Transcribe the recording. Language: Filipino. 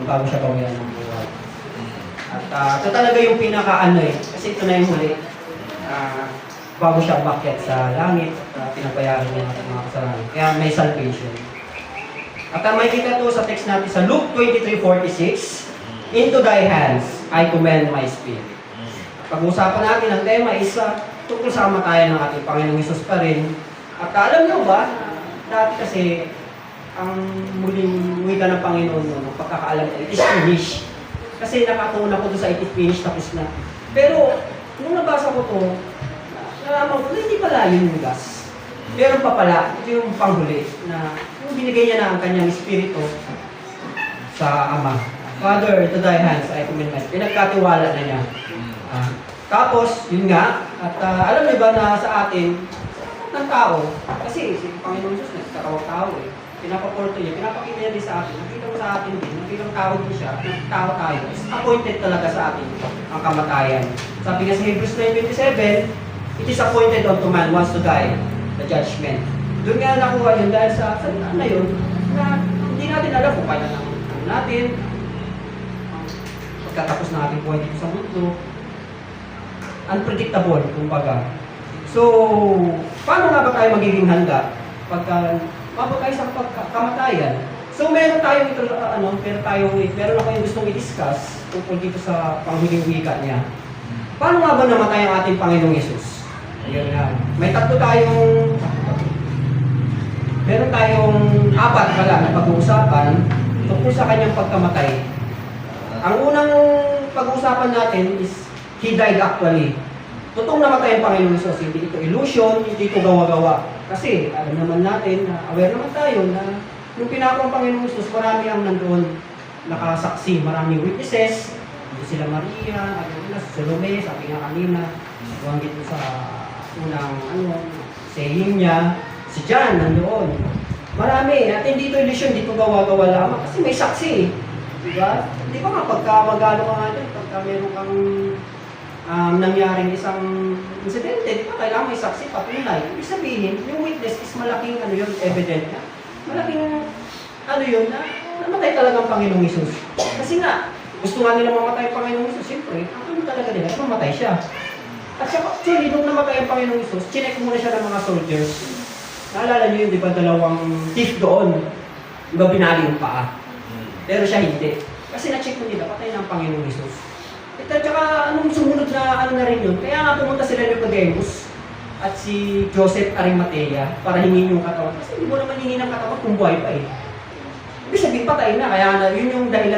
bago siya bawian ng buhay. At ito talaga yung pinaka-ano kasi ito na yung huli. Bago siya umakyat sa langit, pinapayaran niya natin mga kasalanan. Kaya may salvation. At makikita ito sa text natin sa Luke 23:46, "Into thy hands I commend my spirit." Pag-uusapan natin ang tema is tungkol sa kamatayan ng ating Panginoong Hesus pa rin. At alam niyo ba, dati kasi ang muling wika ng Panginoon noon, pagkakaalam ko, it is finished. Kasi nakatuon ako doon sa it is finished, tapos na. Pero, nung nabasa ko to, nalaman ko, hindi pala yung hugas. Meron pa pala, ito yung panghuli, na yung binigay niya na ang kanyang espiritu sa Ama. "Father, to thy hands I commend my spirit." Pinagkatiwala na niya. Tapos, yun nga, at alam niyo ba na sa atin, ng tao, kasi si Panginoon Jesus nagkatawag-tao pinapaporto niya, pinapakita niya din sa atin, nakita mo sa atin din, bilang tao din siya, tao tayo, is appointed talaga sa atin ang kamatayan. Sabi nga sa Hebrews 9:27, "It is appointed unto man once to die, the judgment." Doon nga nakuha yun dahil sa salita na yun, na hindi natin alam kung kaya lang natin, pagkatapos na ating buhay dito sa mundo, unpredictable, kumbaga. So, paano nga ba tayo magiging handa pagka mabagay sa kamatayan? So, meron tayong meron ako yung gustong i-discuss tungkol dito sa panghuling wika niya. Paano nga ba namatay ang ating Panginoong Hesus? Ayun nga. Meron tayong apat pala na pag-uusapan tungkol sa kanyang pagkamatay. Ang unang pag-uusapan natin is, He died actually. Totoong namatay ang Panginoong Hesus, hindi ito illusion, hindi ito gawa-gawa. Kasi alam naman natin, aware naman tayo na yung pinako ang Panginoong Hesus, marami ang nandoon nakasaksi, maraming witnesses. Ito sila Maria, Salome, sabi nga kanina, buwanggit mo sa unang saying niya, si John nandoon. Marami, at hindi ito illusion, hindi ito gawa-gawa lamang, kasi may saksi. Diba? Di ba nga, pagka magano ka nga dyan, pagka meron kang nangyaring isang insidente, di ba kailangan may saksi, patunay. Ibig sabihin, yung witness is malaking evident na. Malaking na namatay talaga ang Panginoong Hesus. Kasi nga, gusto nga nila mamatay ang Panginoong Hesus, siyempre, ang talaga nila, mamatay siya. At saka, actually, nung namatay ang Panginoong Hesus, chinek muna siya ng mga soldiers. Naalala niyo yun, di ba, dalawang thief doon, di ba binali yung paa. Pero siya hindi. Kasi na-check mo nila, patay na ang Panginoong Hesus. At saka, anong sumunod na na rin yun? Kaya nga pumunta sila Nicodemus at si Joseph Arimatea para hingin yung katawan. Kasi hindi mo naman hingin ang katawan kung buhay pa Ibig sabihin, patay na. Kaya yun yung dahilan